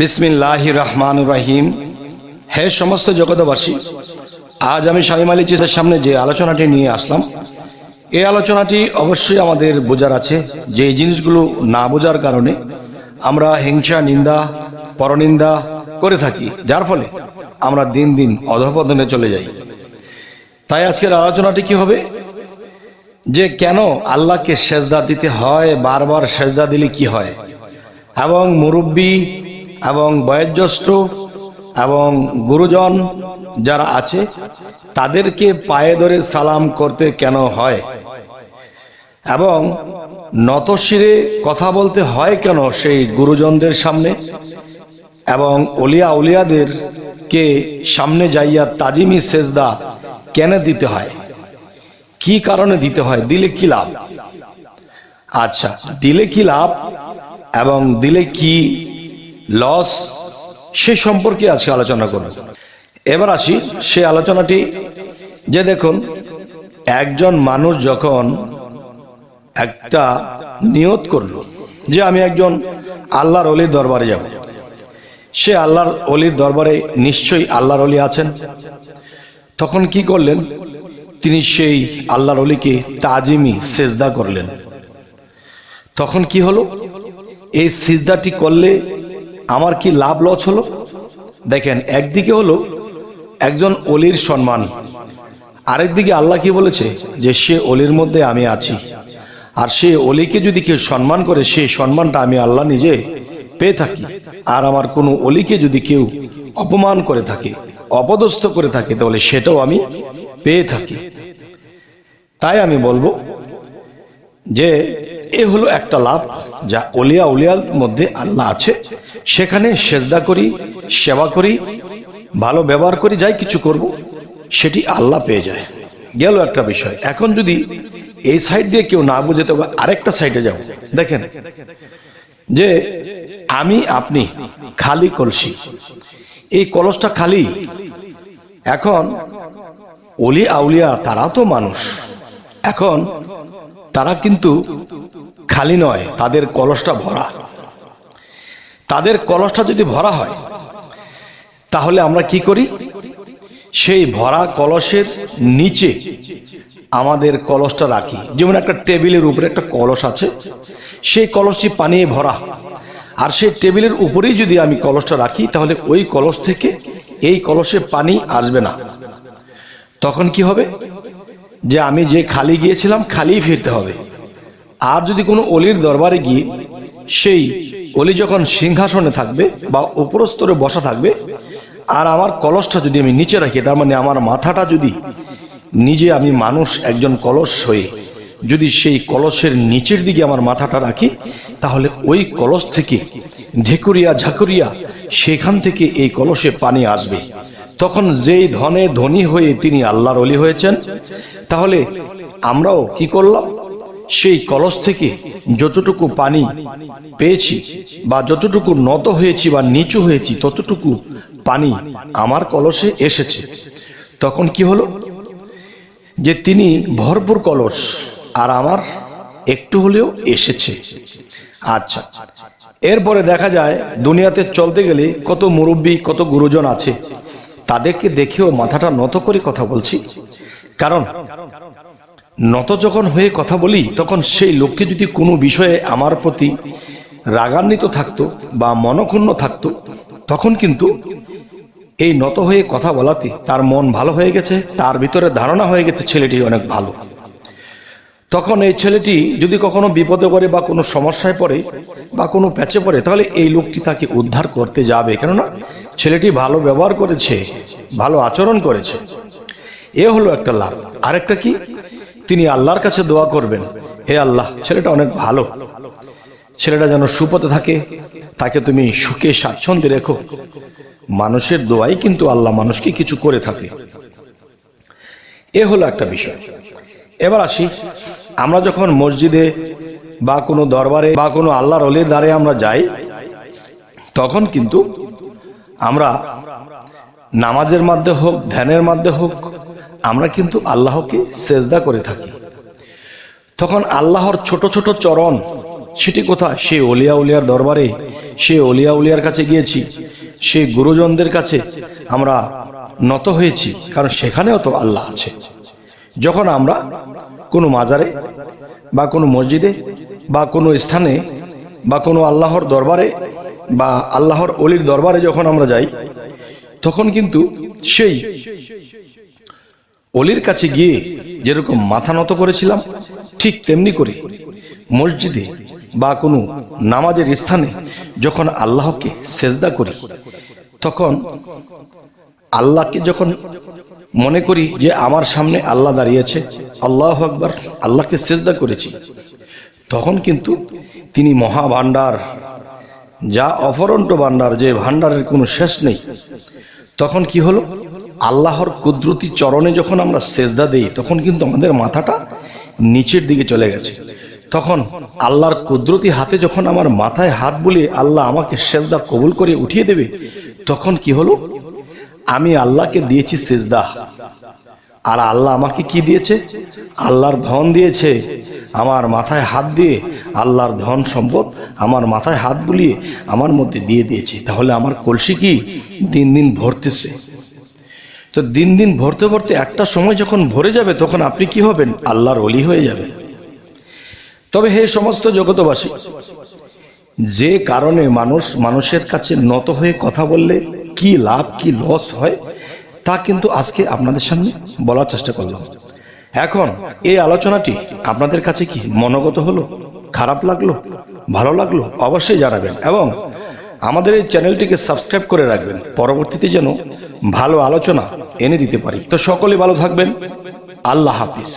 বিসমিল্লাহির রহমানির রহিম। হে সমস্ত জগতবাসী, আজ আমি শামীম আলী চিস্তির সামনে যে আলোচনাটি নিয়ে আসলাম, এই আলোচনাটি অবশ্যই আমাদের বোঝার আছে যে এই জিনিসগুলো না বোঝার কারণে আমরা হিংসা, নিন্দা, পরনিন্দা করে থাকি, যার ফলে আমরা দিন দিন অধঃপতনে চলে যাই। তাই আজকের আলোচনাটি কি হবে, যে কেন আল্লাহকে সেজদা দিতে হয়, বারবার সেজদা দিলে কি হয়, এবং মুরব্বী এবং বয়োজ্যেষ্ঠ এবং গুরুজন যারা আছে তাদেরকে পায়ে ধরে সালাম করতে কেন হয়, এবং নতশিরে কথা বলতে হয় কেন সেই গুরুজনদের সামনে, এবং ওলিয়া উলিয়াদেরকে সামনে যাইয়া তাজিমি সেজদা কেন দিতে হয়, কি কারণে দিতে হয়, দিলে কি লাভ। আচ্ছা, দিলে কি লাভ এবং দিলে কি লস, সে সম্পর্কে আজকে আলোচনা করব। এবার আসি সে আলোচনাটি, যে দেখুন, একজন মানুষ যখন একটা নিয়ত করলো যে আমি একজন আল্লাহর অলির দরবারে যাব, সে আল্লাহর অলির দরবারে নিশ্চয়ই আল্লাহর অলি আছেন, তখন কি করলেন, তিনি সেই আল্লাহর অলিকে তাজিমি সেজদা করলেন। তখন কি হলো, এই সিজদাটি করলে আমার কি লাভ লস হলো। দেখেন, একদিকে হলো একজন অলির সম্মান, আরেকদিকে আল্লাহ কি বলেছে যে সে অলির মধ্যে আমি আছি, আর সে অলিকে যদি কেউ সম্মান করে সেই সম্মানটা আমি আল্লাহ নিজে পেয়ে থাকি। আর আমার কোনো অলিকে যদি কেউ অপমান করে থাকে, অপদস্থ করে থাকে, তাহলে সেটাও আমি পেয়ে থাকি। তাই আমি বলবো যে এ হলো একটা লাভ, যা অলিয়া উলিয়ার মধ্যে আল্লাহ আছে, সেখানে সেজদা করি, সেবা করি, ভালো ব্যবহার করি, যাই কিছু করব সেটি আল্লাহ পেয়ে যায়। গেল একটা বিষয়। এখন যদি এই সাইড দিয়ে কেউ না বুঝে, তবে আরেকটা সাইডে যাব। দেখেন যে আমি আপনি খালি কলসি, এই কলসটা খালি। এখন অলি আউলিয়া তারা তো মানুষ, এখন তারা কিন্তু খালি নয়, তাদের কলসটা ভরা। তাদের কলসটা যদি ভরা হয়, তাহলে আমরা কি করি, সেই ভরা কলসের নিচে আমাদের কলসটা রাখি। যেমন একটা টেবিলের উপরে একটা কলস আছে, সেই কলসটি পানি ভরা, আর সেই টেবিলের উপরেই যদি আমি কলসটা রাখি, তাহলে ওই কলস থেকে এই কলসে পানি আসবে না। তখন কি হবে, যে আমি যে খালি গিয়েছিলাম খালি ফিরতে হবে। আর যদি কোনো অলির দরবারে গিয়ে সেই অলি যখন সিংহাসনে থাকবে বা উপরস্তরে বসা থাকবে, আর আমার কলসটা যদি আমি নিচে রাখি, তার মানে আমার মাথাটা যদি নিজে, আমি মানুষ একজন কলস হয়ে যদি সেই কলসের নিচের দিকে আমার মাথাটা রাখি, তাহলে ওই কলস থেকে ঢেকুরিয়া ঝাকুরিয়া সেখান থেকে এই কলসে পানি আসবে। তখন যেই ধনে ধনী হয়ে তিনি আল্লাহর অলি হয়েছেন, তাহলে আমরাও কি করলাম, সেই কলস থেকে যতটুকু পানি পেয়েছি বা যতটুকু নত হয়েছি বা নিচু হয়েছি, ততটুকু পানি আমার কলসে এসেছে। তখন কি হলো, যে তিনি ভরপুর কলস আর আমার একটু হলেও এসেছে। আচ্ছা, এরপরে দেখা যায় দুনিয়াতে চলতে গেলে কত মুরব্বী, কত গুরুজন আছে, তাদেরকে দেখেও মাথাটা নত করে কথা বলছি। কারণ নত যখন হয়ে কথা বলি, তখন সেই লোককে যদি কোনো বিষয়ে আমার প্রতি রাগান্বিত থাকতো বা মনক্ষুণ্ণ থাকতো, তখন কিন্তু এই নত হয়ে কথা বলাতে তার মন ভালো হয়ে গেছে, তার ভিতরে ধারণা হয়ে গেছে ছেলেটি অনেক ভালো। তখন এই ছেলেটি যদি কখনো বিপদে পড়ে বা কোনো সমস্যায় পড়ে বা কোনো প্যাচে পড়ে, তাহলে এই লোকটি তাকে উদ্ধার করতে যাবে, কেননা ছেলেটি ভালো ব্যবহার করেছে, ভালো আচরণ করেছে। এ হলো একটা লাভ। আরেকটা কি, তিনি আল্লাহর কাছে দোয়া করবেন, হে আল্লাহ, ছেলেটা অনেক ভালো, ছেলেটা যেন সুপথে থাকে, তাকে তুমি সুখে স্বাচ্ছন্দ্যে রেখো। মানুষের দোয়াই কিন্তু আল্লাহ মানুষকে কিছু করে থাকে। এ হলো একটা বিষয়। এবার আসি, আমরা যখন মসজিদে বা কোনো দরবারে বা কোনো আল্লাহর অলির দ্বারে আমরা যাই, তখন কিন্তু আমরা নামাজের মধ্যে হোক, ধ্যানের মধ্যে হোক, আমরা কিন্তু আল্লাহকে সেজদা করে থাকি। তখন আল্লাহর ছোট ছোট চরণ সেটি কোথায়? সে অলিয়া উলিয়ার দরবারে, সে অলিয়া উলিয়ার কাছে গিয়েছি, সে গুরুজনদের কাছে আমরা নত হয়েছি, কারণ সেখানেও তো আল্লাহ আছে। যখন আমরা কোনো মাজারে বা কোনো মসজিদে বা কোনো স্থানে বা কোনো আল্লাহর দরবারে বা আল্লাহর অলির দরবারে যখন আমরা যাই, তখন কিন্তু সেই অলির কাছে গিয়ে যেরকম মাথা নত করেছিলাম, ঠিক তেমনি করে মসজিদে বা কোনো নামাজের স্থানে যখন আল্লাহকে সেজদা করি, তখন আল্লাহকে যখন মনে করি যে আমার সামনে আল্লাহ দাঁড়িয়েছে, আল্লাহু আকবার, আল্লাহকে সেজদা করেছি, তখন কিন্তু তিনি মহা ভান্ডার, যা অফরন্ত ভান্ডার, যে ভান্ডারের কোনো শেষ নেই। তখন কি হলো? আল্লাহর কুদরতি চরণে যখন আমরা সেজদা দেই, তখন কিন্তু আমাদের মাথাটা নিচের দিকে চলে গেছে। তখন আল্লাহর কুদরতি হাতে যখন আমার মাথায় হাত বুলিয়ে আল্লাহ আমাকে সেজদা কবুল করে উঠিয়ে দেবে, তখন কি হলো? আমি আল্লাহকে দিয়েছি সেজদা, আর আল্লাহ আমাকে কি দিয়েছে? আল্লাহর ধন দিয়েছে। আমার মাথায় হাত দিয়ে আল্লাহর ধন সম্পদ আমার মাথায় হাত বুলিয়ে আমার মধ্যে দিয়ে দিয়েছে। তাহলে আমার কলসি কি দিন দিন ভরতেছে। তো দিন দিন ভরতে ভরতে একটা সময় যখন ভরে যাবে, তখন আপনি কি হবেন? আল্লাহর ওলি হয়ে যাবেন। তবে হে সমস্ত জগতবাসী, যে কারণে মানুষের কাছে নত হয়ে কথা বললে কি লাভ কি লস হয়, তা কিন্তু আজকে আপনাদের সামনে বলার চেষ্টা করলাম। এখন এই আলোচনাটি আপনাদের কাছে কি মনোগত হলো, খারাপ লাগলো, ভালো লাগলো, অবশ্যই জানাবেন এবং আমাদের এই চ্যানেলটিকে সাবস্ক্রাইব করে রাখবেন, পরবর্তীতে যেন ভালো আলোচনা এনে দিতে পারি। তো সকলে ভালো থাকবেন। আল্লাহ হাফিজ।